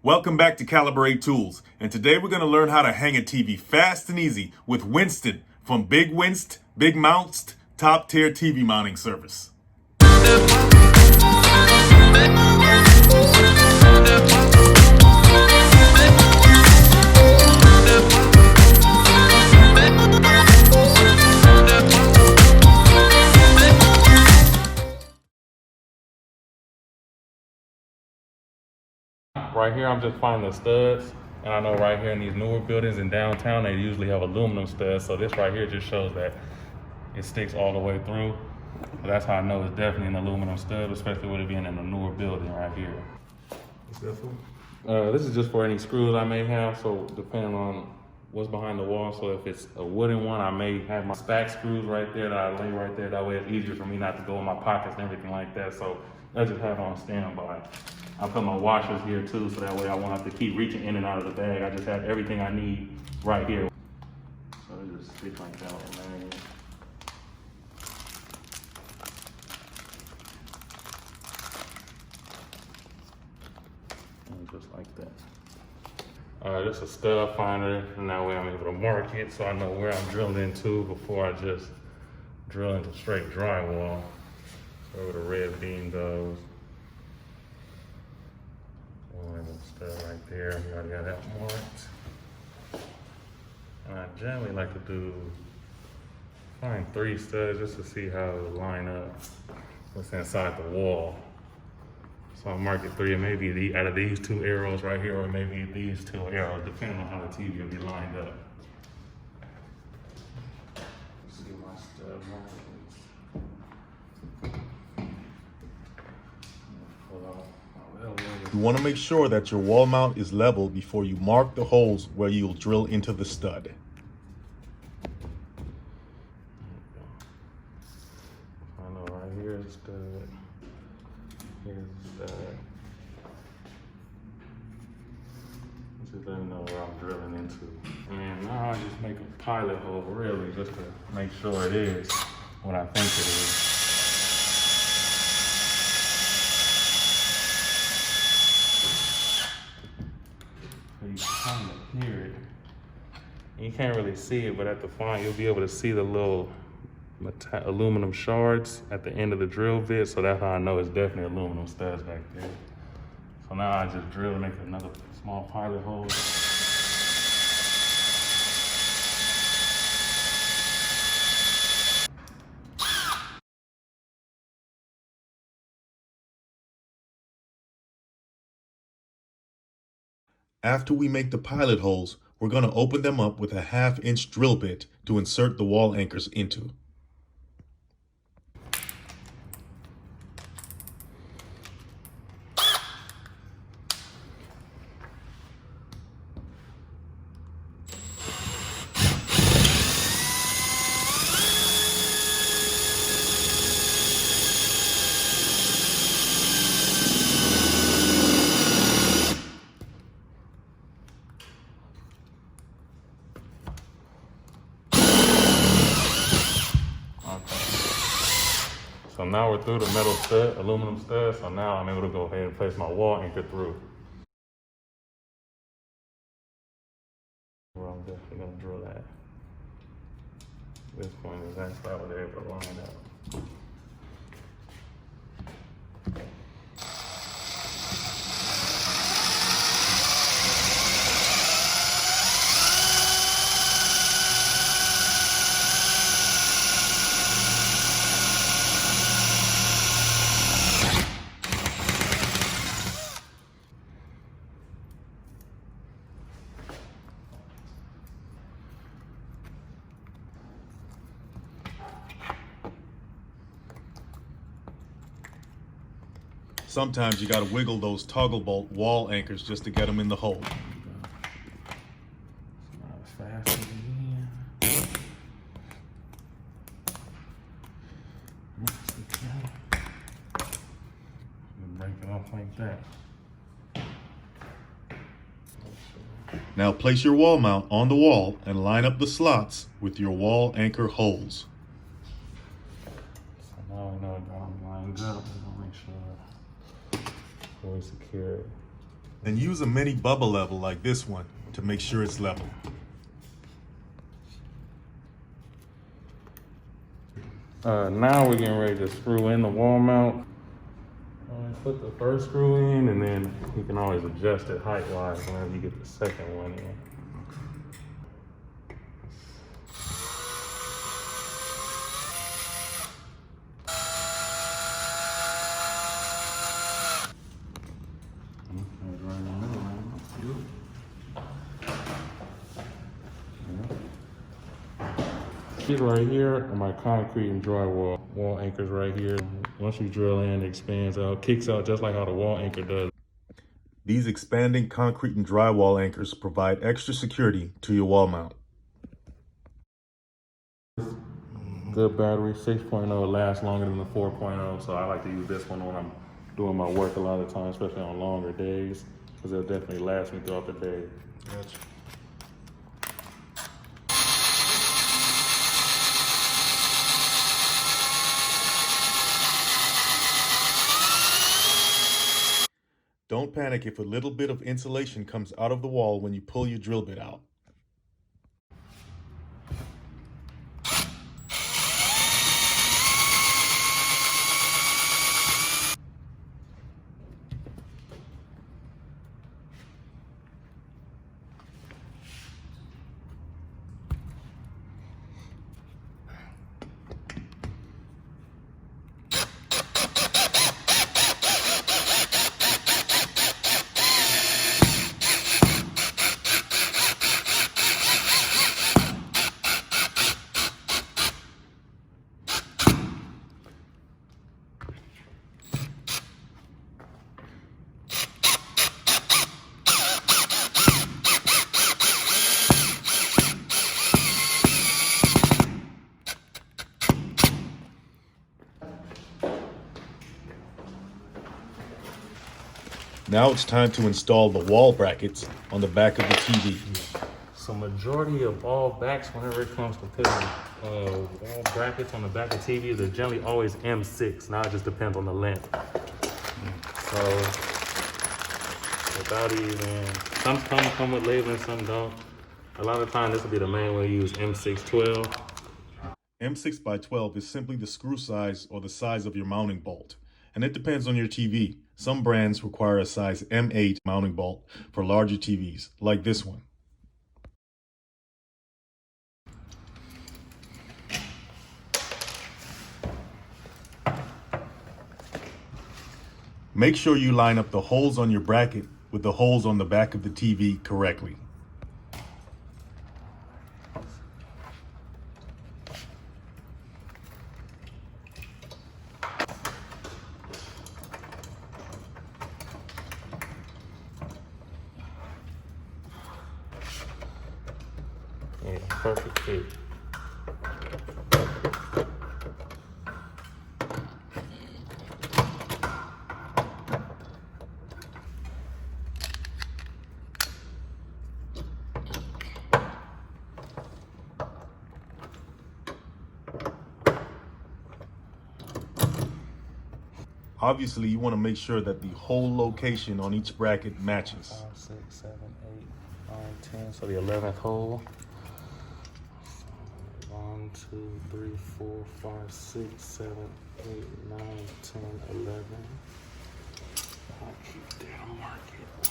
Welcome back to Calibrate Tools, and today we're going to learn how to hang a TV fast and easy with Winston from Big Winst, Big Mounts, top tier TV mounting service. Right here, I'm just finding the studs, and I know right here in these newer buildings in downtown, they usually have aluminum studs. So this right here just shows that it sticks all the way through. So that's how I know it's definitely an aluminum stud, especially with it being in a newer building right here. What's that for? This is just for any screws I may have. So depending on what's behind the wall. So if it's a wooden one, I may have my stack screws right there that I lay right there. That way it's easier for me not to go in my pockets and everything like that. So I just have it on standby. I put my washers here too, so that way I won't have to keep reaching in and out of the bag. I just have everything I need right here. So it just sticks like that, man. And just like that. This is a stud finder, and that way I'm able to mark it so I know where I'm drilling into before I just drill into straight drywall. So where the red beam goes. Stud right there, we already got that marked. And I generally like to find 3 studs just to see how it line up what's inside the wall. So I'll mark it 3, and maybe out of these 2 arrows right here, or maybe these 2 arrows, depending on how the TV will be lined up. Let's see my stud markings. You want to make sure that your wall mount is level before you mark the holes where you'll drill into the stud. I know right here is the stud. Here's the stud. Just let me know where I'm drilling into. And now I just make a pilot hole really just to make sure it is what I think it is. You kind of hear it. And you can't really see it, but at the fine, you'll be able to see the little aluminum shards at the end of the drill bit. So that's how I know it's definitely aluminum studs back there. So now I just drill and make another small pilot hole. After we make the pilot holes, we're going to open them up with a 1/2 inch drill bit to insert the wall anchors into. So now we're through the metal stud, aluminum stud, so now I'm able to go ahead and place my wall anchor through. Where I'm definitely gonna drill at. This point is actually how they're able to line up. Sometimes you got to wiggle those toggle bolt wall anchors just to get them in the hole. Not as fast again. Break it off like that. Now place your wall mount on the wall and line up the slots with your wall anchor holes. So now we know it got them lined up. We're gonna make sure fully secure. and use a mini bubble level like this one to make sure it's level. Now we're getting ready to screw in the wall mount. Put the first screw in, and then you can always adjust it height-wise whenever you get the second one in. These right here are my concrete and drywall wall anchors right here. Once you drill in, it expands out, kicks out just like how the wall anchor does. These expanding concrete and drywall anchors provide extra security to your wall mount. Good battery, 6.0 lasts longer than the 4.0, so I like to use this one when I'm doing my work a lot of times, especially on longer days, because it'll definitely last me throughout the day. Gotcha. Don't panic if a little bit of insulation comes out of the wall when you pull your drill bit out. Now it's time to install the wall brackets on the back of the TV. So majority of all backs, whenever it comes to putting wall brackets on the back of TVs, they're generally always M6. Now it just depends on the length. So without even, some come with labeling, some don't. A lot of times this will be the main way to use M612. M6 by 12 is simply the screw size or the size of your mounting bolt, and it depends on your TV. Some brands require a size M8 mounting bolt for larger TVs, like this one. Make sure you line up the holes on your bracket with the holes on the back of the TV correctly. Yeah, perfect fit. Obviously, you want to make sure that the hole location on each bracket matches. 5, 6, 7, 8, 9, 10. So the 11th hole. 1, 2, 3, 4, 5, 6, 7, 8, 9, 10, 11. I'll keep that on mark it.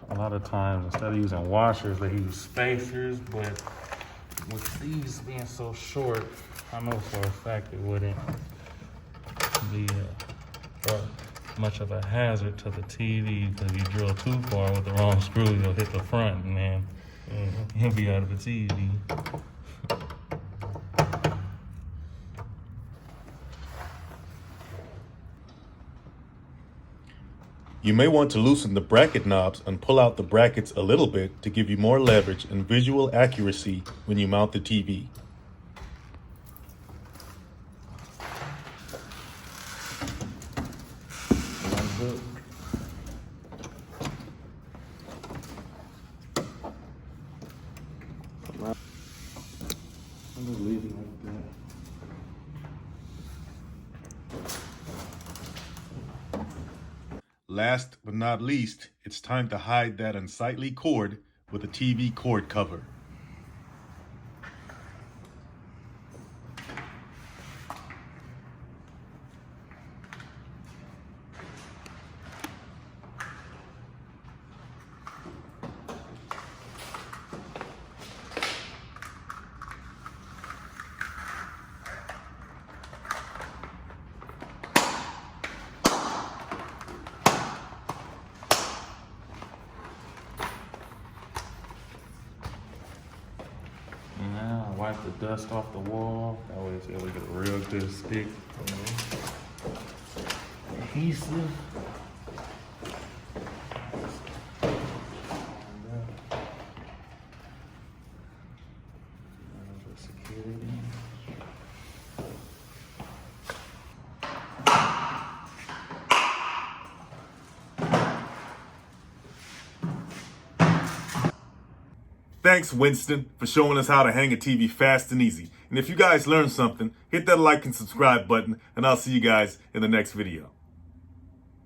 A lot of times, instead of using washers, they use spacers, but with these being so short, I know for a fact it wouldn't be much of a hazard to the TV, because if you drill too far with the wrong screw, you'll hit the front and then you'll be out of the TV. You may want to loosen the bracket knobs and pull out the brackets a little bit to give you more leverage and visual accuracy when you mount the TV. Last but not least, it's time to hide that unsightly cord with a TV cord cover. Now wipe the dust off the wall. That way it's able to get a real good stick. Adhesive. Security. Thanks, Winston, for showing us how to hang a TV fast and easy. And if you guys learned something, hit that like and subscribe button, and I'll see you guys in the next video.